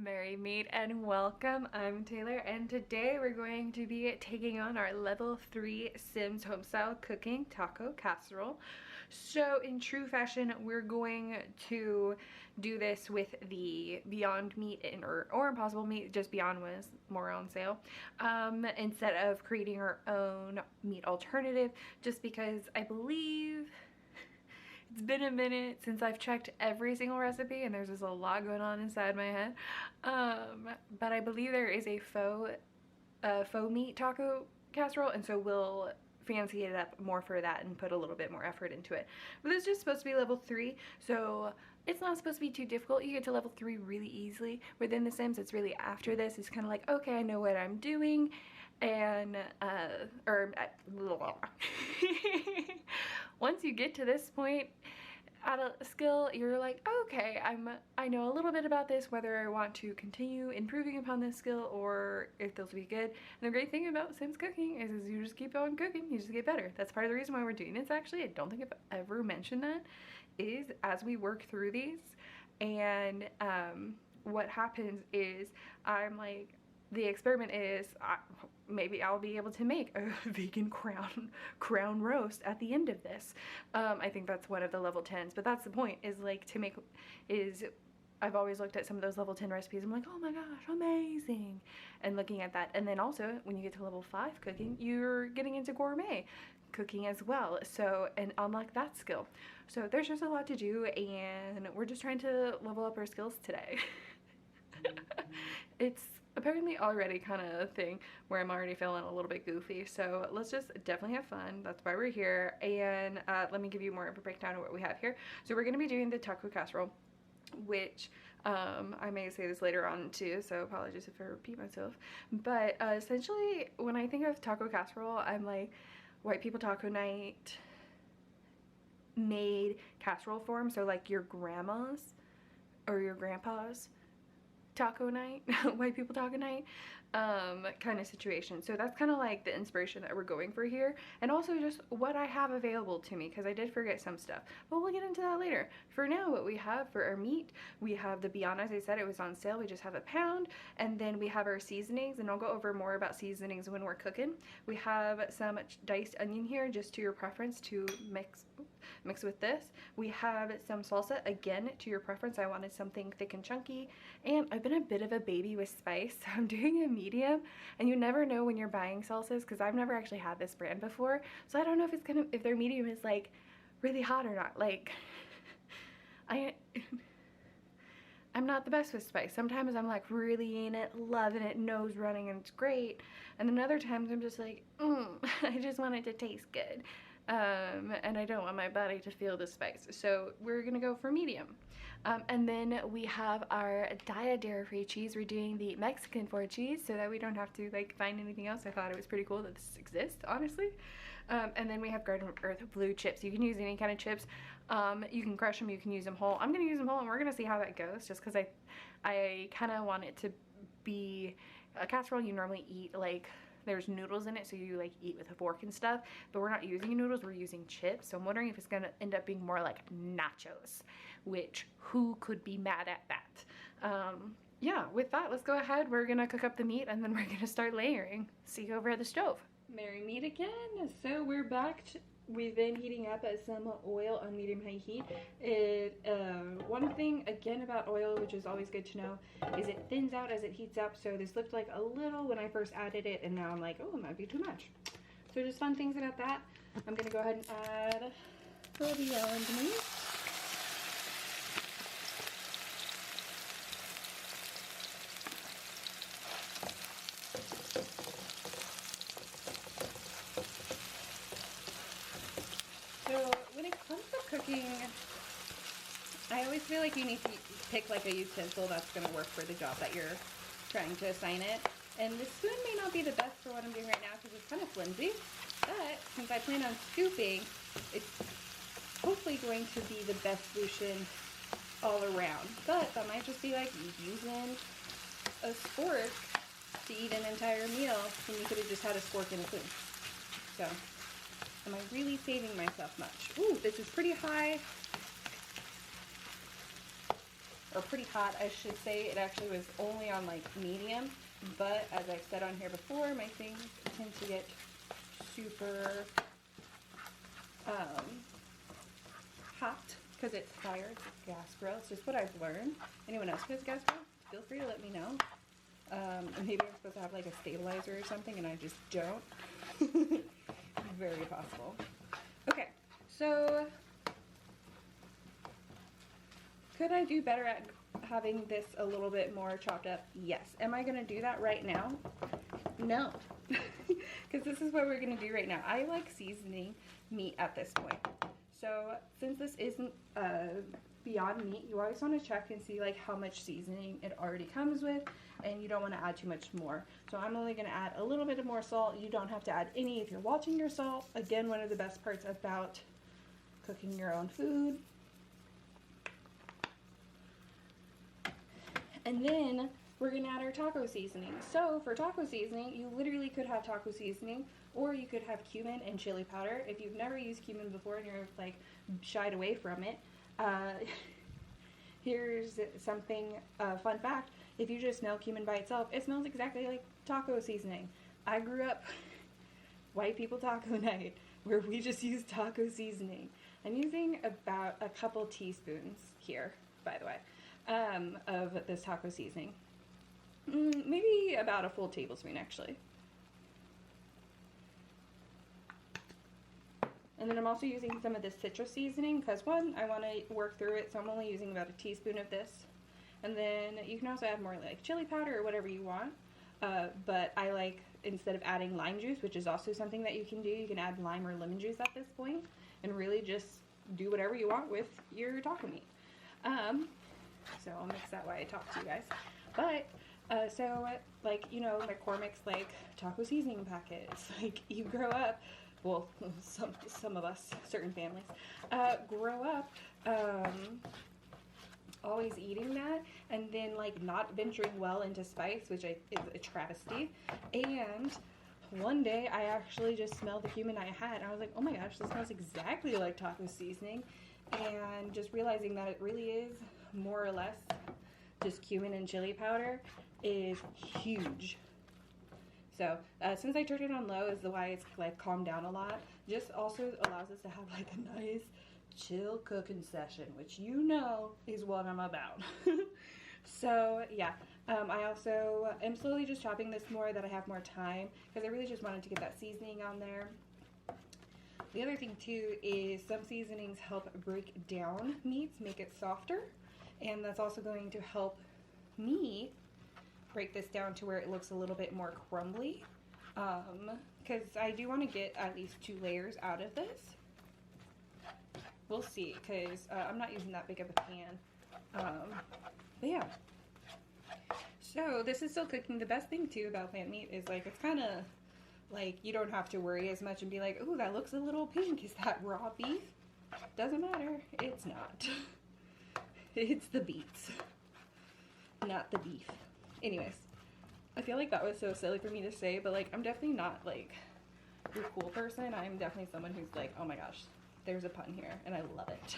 Merry meet and welcome. I'm Taylor and today we're going to be taking on our level 3 Sims homestyle cooking taco casserole. So in true fashion, we're going to do this with the Beyond Meat or Impossible Meat. Just Beyond was more on sale. Instead of creating our own meat alternative, just because I believe it's been a minute since I've checked every single recipe and there's just a lot going on inside my head. But I believe there is a faux meat taco casserole, and so we'll fancy it up more for that and put a little bit more effort into it. But this is just supposed to be level 3, so it's not supposed to be too difficult. You get to level 3 really easily. Within The Sims, it's really after this. It's kind of like, okay, I know what I'm doing, and once you get to this point at a skill, you're like, okay, I know a little bit about this, whether I want to continue improving upon this skill or if this will be good. And the great thing about Sims cooking is you just keep on cooking, you just get better. That's part of the reason why we're doing this. Actually, I don't think I've ever mentioned that, is as we work through these and what happens is I'm like, the experiment is maybe I'll be able to make a vegan crown roast at the end of this. I think that's one of the level 10s, but that's the point, is like to make, is I've always looked at some of those level 10 recipes. I'm like, oh my gosh, amazing. And looking at that. And then also when you get to level 5 cooking, you're getting into gourmet cooking as well. So, and unlock that skill. So there's just a lot to do and we're just trying to level up our skills today. It's apparently already kind of a thing where I'm already feeling a little bit goofy, so let's just definitely have fun. That's why we're here. And let me give you more of a breakdown of what we have here. So we're going to be doing the taco casserole, which I may say this later on too, so apologies if I repeat myself, but essentially when I think of taco casserole, I'm like white people taco night made casserole form. So like your grandma's or your grandpa's taco night, white people taco night kind of situation. So that's kind of like the inspiration that we're going for here, and also just what I have available to me, because I did forget some stuff, but we'll get into that later. For now, what we have for our meat, we have the Beyond, as I said, it was on sale. We just have a pound, and then we have our seasonings, and I'll go over more about seasonings when we're cooking. We have some diced onion here, just to your preference to mix with this. We have some salsa, again to your preference. I wanted something thick and chunky, and I've been a bit of a baby with spice, so I'm doing a medium, and you never know when you're buying salsas because I've never actually had this brand before, so I don't know if it's gonna, if their medium is like really hot or not. Like I'm not the best with spice. Sometimes I'm like really in it, loving it, nose running, and it's great, and then other times I'm just like, I just want it to taste good. And I don't want my body to feel the spice, so we're gonna go for medium. And then we have our diet dairy-free cheese. We're doing the Mexican 4 cheese so that we don't have to like find anything else. I thought it was pretty cool that this exists, honestly. And then we have Garden Earth blue chips. You can use any kind of chips. You can crush them, you can use them whole. I'm gonna use them whole, and we're gonna see how that goes, just because I kind of want it to be a casserole. You normally eat like, there's noodles in it, so you like eat with a fork and stuff, but we're not using noodles, we're using chips. So I'm wondering if it's gonna end up being more like nachos, which who could be mad at that? Yeah, with that, let's go ahead. We're gonna cook up the meat and then we're gonna start layering. See you over at the stove. Merry meat again. So we're back. We've been heating up some oil on medium-high heat. One thing again about oil, which is always good to know, is it thins out as it heats up. So this looked like a little when I first added it, and now I'm like, oh, it might be too much. So just fun things about that. I'm gonna go ahead and add the Beyond Meat. So when it comes to cooking, I always feel like you need to pick like a utensil that's going to work for the job that you're trying to assign it. And this spoon may not be the best for what I'm doing right now because it's kind of flimsy, but since I plan on scooping, it's hopefully going to be the best solution all around. But that might just be like using a spork to eat an entire meal when you could have just had a spork and a spoon. So, am I really saving myself much? Ooh, this is pretty high. or pretty hot, I should say. It actually was only on like medium, but as I've said on here before, my things tend to get super hot because it's fire. It's a gas grill. It's just what I've learned. Anyone else who has a gas grill, feel free to let me know. Maybe I'm supposed to have like a stabilizer or something and I just don't. Very possible. Okay, so could I do better at having this a little bit more chopped up? Yes. Am I going to do that right now? No. Because this is what we're going to do right now. I like seasoning meat at this point. So since this isn't Beyond Meat, you always want to check and see like how much seasoning it already comes with, and you don't want to add too much more. So I'm only going to add a little bit of more salt. You don't have to add any if you're watching your salt. Again, one of the best parts about cooking your own food. And then we're going to add our taco seasoning. So for taco seasoning, you literally could have taco seasoning, or you could have cumin and chili powder. If you've never used cumin before and you're like shied away from it, here's something, fun fact. If you just smell cumin by itself, it smells exactly like taco seasoning. I grew up white people taco night where we just use taco seasoning. I'm using about a couple teaspoons here, by the way, of this taco seasoning. Maybe about a full tablespoon actually. And then I'm also using some of this citrus seasoning because one, I want to work through it, so I'm only using about a teaspoon of this. And then you can also add more like chili powder or whatever you want. But I like, instead of adding lime juice, which is also something that you can do, you can add lime or lemon juice at this point and really just do whatever you want with your taco meat. So I'll mix that while I talk to you guys. But so like, you know, McCormick's like taco seasoning packets. Like you grow up, well, some of us, certain families, grow up always eating that and then like not venturing well into spice, which is a travesty. And one day I actually just smelled the cumin I had and I was like, oh my gosh, this smells exactly like taco seasoning. And just realizing that it really is more or less just cumin and chili powder is huge. So since I turned it on low is why it's like calmed down a lot. Just also allows us to have like a nice chill cooking session, which you know is what I'm about. So yeah, I also am slowly just chopping this more that I have more time because I really just wanted to get that seasoning on there. The other thing too is some seasonings help break down meats, make it softer, and that's also going to help me break this down to where it looks a little bit more crumbly, because I do want to get at least 2 layers out of this. We'll see, because I'm not using that big of a pan, but yeah. So this is still cooking. The best thing too about plant meat is like it's kind of like you don't have to worry as much and be like, oh, that looks a little pink, is that raw beef? Doesn't matter, it's not. It's the beets, not the beef. Anyways, I feel like that was so silly for me to say, but like I'm definitely not like your cool person. I'm definitely someone who's like, oh my gosh, there's a pun here and I love it.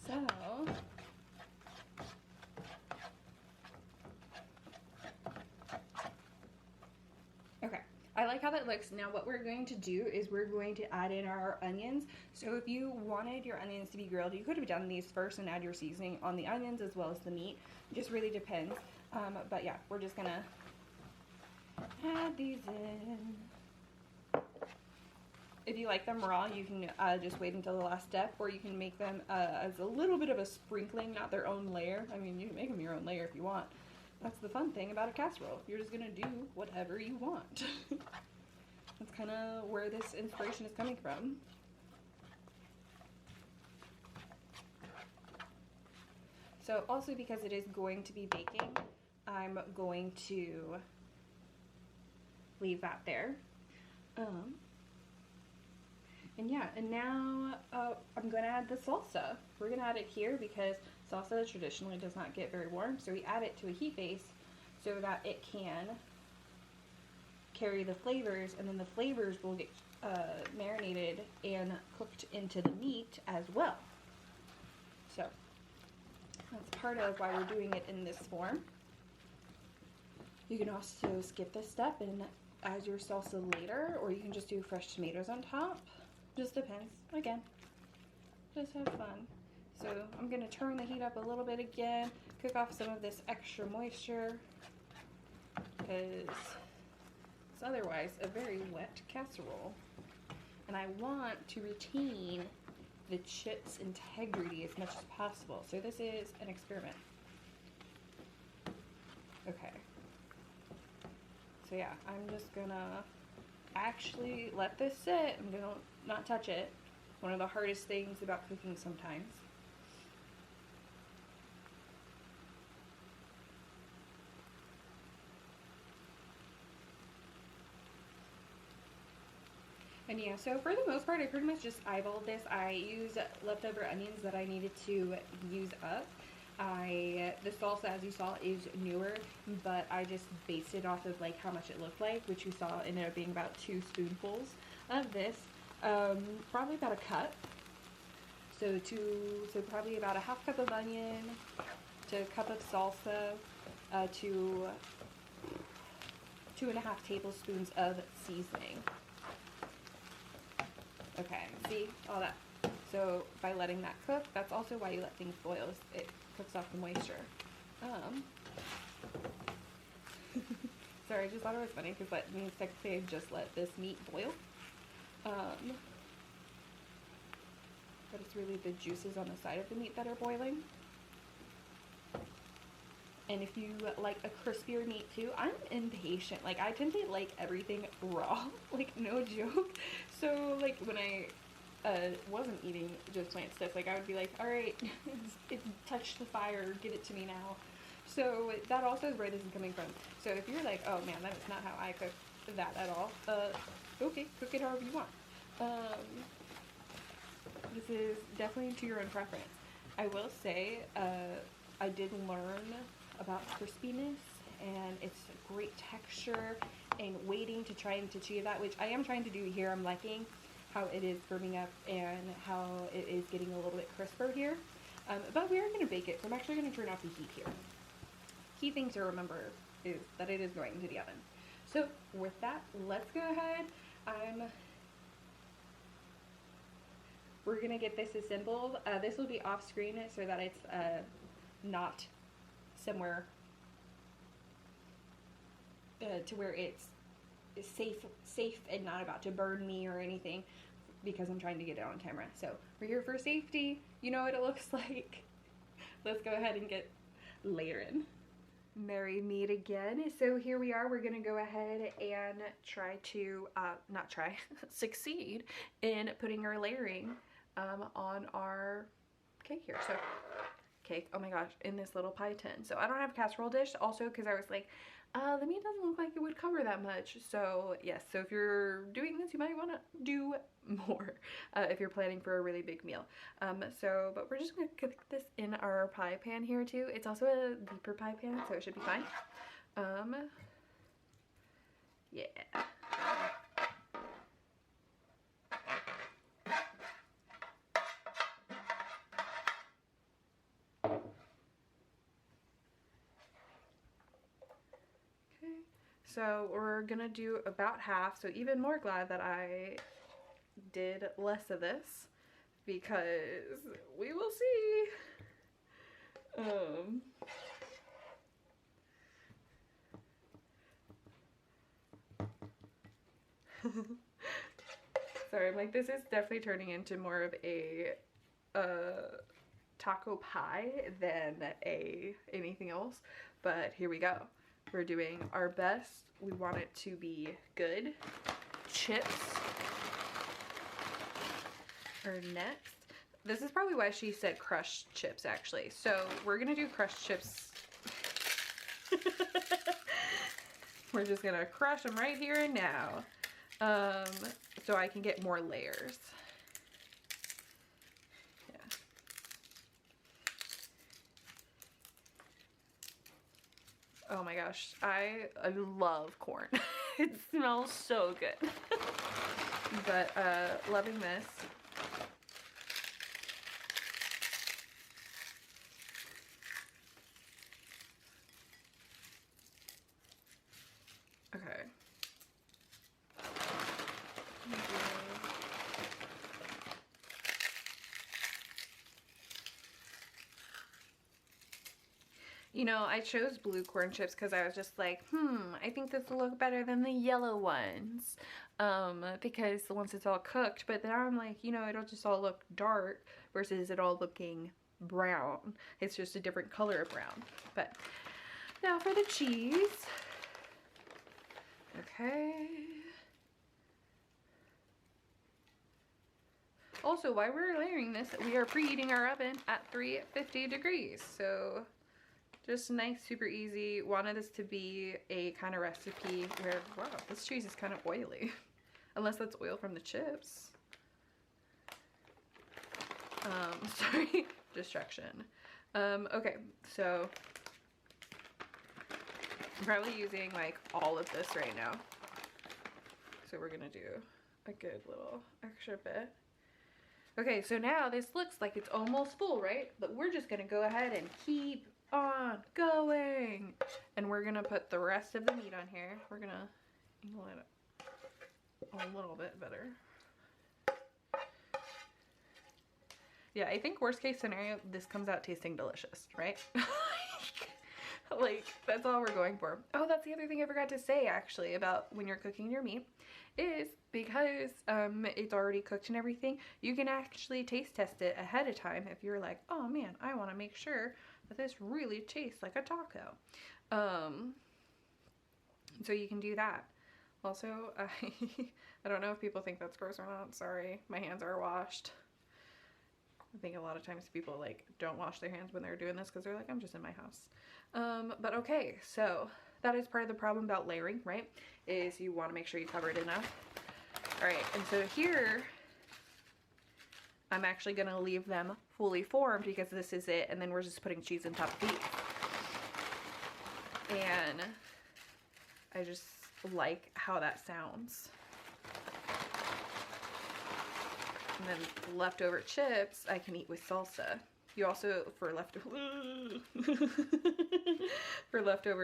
So okay, I like how that looks. Now what we're going to do is we're going to add in our onions. So if you wanted your onions to be grilled, you could have done these first and add your seasoning on the onions as well as the meat. It just really depends. But yeah, we're just gonna add these in. If you like them raw, you can just wait until the last step, or you can make them as a little bit of a sprinkling, not their own layer. I mean, you can make them your own layer if you want. That's the fun thing about a casserole. You're just gonna do whatever you want. That's kind of where this inspiration is coming from. So also because it is going to be baking, I'm going to leave that there. And yeah, and now I'm going to add the salsa. We're going to add it here because salsa traditionally does not get very warm, so we add it to a heat base so that it can carry the flavors, and then the flavors will get marinated and cooked into the meat as well. So That's part of why we're doing it in this form. You can also skip this step and add your salsa later, or you can just do fresh tomatoes on top. Just depends. Again, just have fun. So I'm gonna turn the heat up a little bit again, cook off some of this extra moisture, because it's otherwise a very wet casserole. And I want to retain the chip's integrity as much as possible. So this is an experiment. Okay. So yeah, I'm just gonna actually let this sit. I'm gonna not touch it. One of the hardest things about cooking sometimes. And yeah, so for the most part, I pretty much just eyeballed this. I used leftover onions that I needed to use up. The salsa, as you saw, is newer, but I just based it off of like how much it looked like, which you saw ended up being about 2 spoonfuls of this. Probably about a cup. So probably about a half cup of onion to a cup of salsa to 2.5 tablespoons of seasoning. Okay, see all that. So by letting that cook, that's also why you let things boil. It cooks off the moisture. Sorry, I just thought it was funny because that means technically I just let this meat boil. But it's really the juices on the side of the meat that are boiling. And if you like a crispier meat too, I'm impatient. Like, I tend to like everything raw, like no joke. So like when I wasn't eating just plant stuff, like I would be like, all right, it's touched the fire, give it to me now. So that also is where this is coming from. So if you're like, oh man, that is not how I cook that at all, okay, cook it however you want. This is definitely to your own preference. I will say, I did learn about crispiness and its great texture and waiting to try and achieve that, which I am trying to do here. I'm liking how it is firming up and how it is getting a little bit crisper here. But we are going to bake it, so I'm actually going to turn off the heat here. Key thing to remember is that it is going into the oven. So with that, let's go ahead. We're going to get this assembled. This will be off screen so that it's not somewhere to where it's safe and not about to burn me or anything, because I'm trying to get it on camera. So we're here for safety. You know what it looks like. Let's go ahead and get layering. Merry meet again. So here we are. We're gonna go ahead and try to succeed in putting our layering on our cake here. So cake, oh my gosh, in this little pie tin. So I don't have a casserole dish, also because I was like, the meat doesn't look like it would cover that much. So yes, so if you're doing this, you might want to do more if you're planning for a really big meal. But we're just gonna cook this in our pie pan here too. It's also a deeper pie pan, so it should be fine. Yeah. So we're gonna do about half, so even more glad that I did less of this, because we will see. Sorry, I'm like, this is definitely turning into more of a taco pie than anything else, but here we go. We're doing our best. We want it to be good. Chips are next. This is probably why she said crushed chips, actually. So we're gonna do crushed chips. We're just gonna crush them right here and now, so I can get more layers. Oh my gosh, I love corn. It smells so good. But loving this. You know, I chose blue corn chips because I was just like, I think this will look better than the yellow ones. Because once it's all cooked, but then I'm like, you know, it'll just all look dark versus it all looking brown. It's just a different color of brown. But now for the cheese. Okay. Also, while we're layering this, we are preheating our oven at 350 degrees. So just nice, super easy. Wanted this to be a kind of recipe where, wow, this cheese is kind of oily. Unless that's oil from the chips. Sorry, distraction. Okay, so I'm probably using like all of this right now. So we're gonna do a good little extra bit. Okay, so now this looks like it's almost full, right? But we're just gonna go ahead and keep on going. And we're gonna put the rest of the meat on here. We're gonna let it a little bit better. Yeah, I think worst case scenario, this comes out tasting delicious, right? Like, that's all we're going for. Oh, that's the other thing I forgot to say, actually, about when you're cooking your meat, is because it's already cooked and everything, you can actually taste test it ahead of time if you're like, oh man, I want to make sure that this really tastes like a taco. So you can do that. Also, I don't know if people think that's gross or not. Sorry, my hands are washed. I think a lot of times people like don't wash their hands when they're doing this because they're like, I'm just in my house. But okay, so that is part of the problem about layering, right? Is you want to make sure you cover it enough. All right, and so here, I'm actually gonna leave them fully formed because this is it, and then we're just putting cheese on top of these. And I just like how that sounds. And then leftover chips I can eat with salsa. You also, for leftover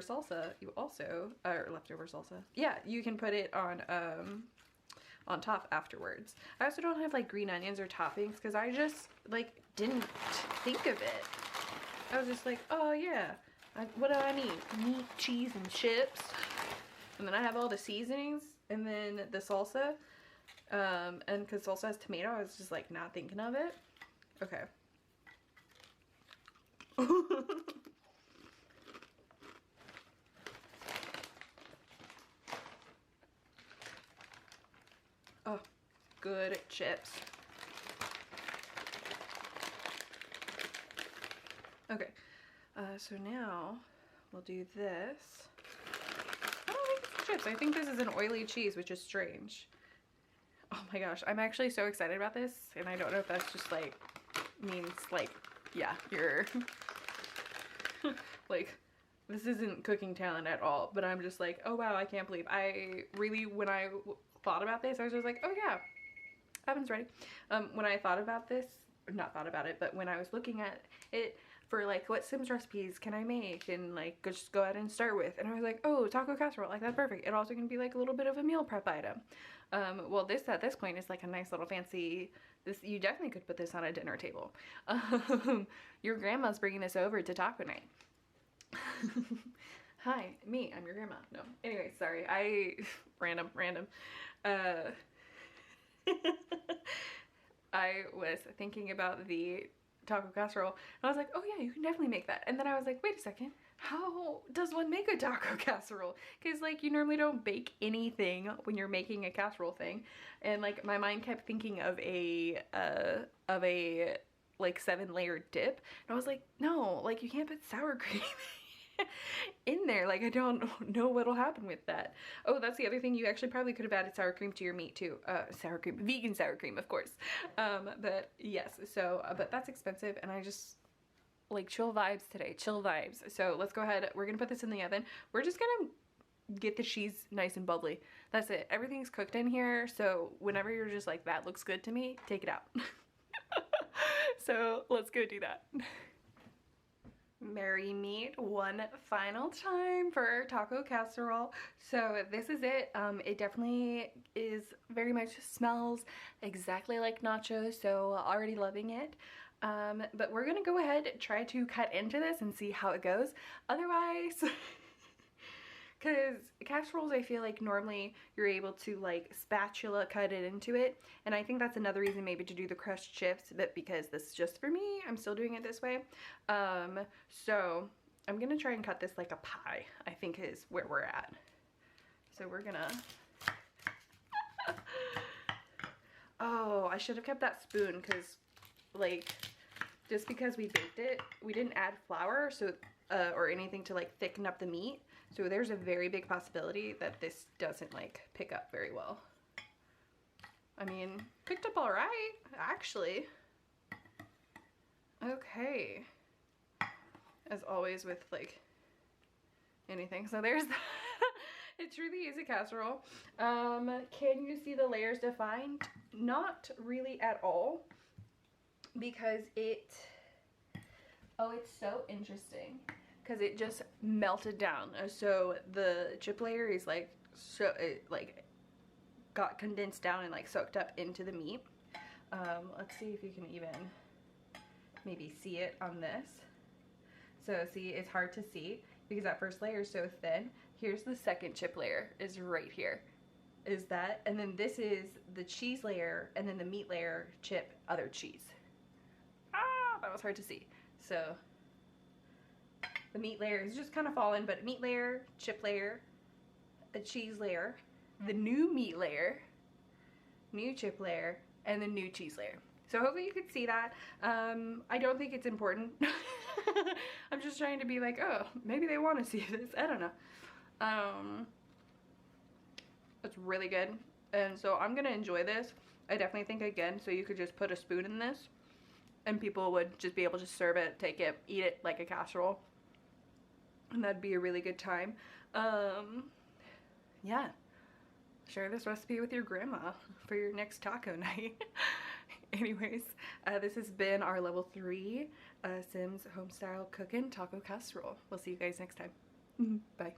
salsa, you also, or leftover salsa, yeah, you can put it on top afterwards. I also don't have like green onions or toppings because I just like didn't think of it. I was just like, oh yeah, what do I need? Meat, cheese, and chips. And then I have all the seasonings and then the salsa. And because salsa has tomato, I was just like not thinking of it. Okay. Oh, good chips. Okay, so now we'll do this. I don't think it's chips. I think this is an oily cheese, which is strange. Oh my gosh, I'm actually so excited about this, and I don't know if that's just like means like, yeah, you're like, this isn't cooking talent at all, but I'm just like, oh wow, I can't believe I really, when I thought about this, I was just like, oh yeah, oven's ready. When I thought about this, not thought about it, but when I was looking at it for like what Sims recipes can I make and like just go ahead and start with, and I was like, oh, taco casserole, like that's perfect. It also can be like a little bit of a meal prep item. Well, this at this point is like a nice little fancy, this, you definitely could put this on a dinner table. Your grandma's bringing this over to taco night. Hi, me, I'm your grandma. No, anyway, sorry, random. I was thinking about the taco casserole, and I was like, oh yeah, you can definitely make that. And then I was like, wait a second, how does one make a taco casserole? Because like you normally don't bake anything when you're making a casserole thing. And like my mind kept thinking of a like 7-layered dip, and I was like, no, like you can't put sour cream in there. Like I don't know what'll happen with that. Oh, that's the other thing, you actually probably could have added sour cream to your meat too. Sour cream, vegan sour cream, of course. But yes, so but that's expensive, and I just like chill vibes today, chill vibes. So let's go ahead, we're gonna put this in the oven. We're just gonna get the cheese nice and bubbly. That's it, everything's cooked in here, so whenever you're just like, that looks good to me, take it out. So let's go do that. Marry meat one final time for our taco casserole. So this is it. It definitely is very much smells exactly like nachos, so already loving it. But we're gonna go ahead and try to cut into this and see how it goes. Otherwise, because casseroles, I feel like normally you're able to like spatula cut it into it. And I think that's another reason maybe to do the crushed chips, but because this is just for me, I'm still doing it this way. So I'm gonna try and cut this like a pie, I think is where we're at. So we're gonna, oh, I should have kept that spoon because like, just because we baked it, we didn't add flour so or anything to like thicken up the meat. So there's a very big possibility that this doesn't like pick up very well. I mean, picked up all right, actually. Okay. As always with like anything. So there's that. It truly is a casserole. Can you see the layers defined? Not really at all. Because it, oh, it's so interesting because it just melted down. So the chip layer is like, so it like got condensed down and like soaked up into the meat. Let's see if you can even maybe see it on this. So see, it's hard to see because that first layer is so thin. Here's the second chip layer is right here. Is that, and then this is the cheese layer and then the meat layer, chip, other cheese. That was hard to see. So the meat layer is just kind of fallen, but meat layer, chip layer, a cheese layer, the new meat layer, new chip layer, and the new cheese layer. So hopefully you can see that. I don't think it's important. I'm just trying to be like, oh, maybe they want to see this. I don't know. It's really good. And so I'm going to enjoy this. I definitely think again, so you could just put a spoon in this and people would just be able to serve it, take it, eat it like a casserole. And that'd be a really good time. Yeah. Share this recipe with your grandma for your next taco night. Anyways, this has been our level 3 Sims Homestyle Cookin' Taco Casserole. We'll see you guys next time. Bye.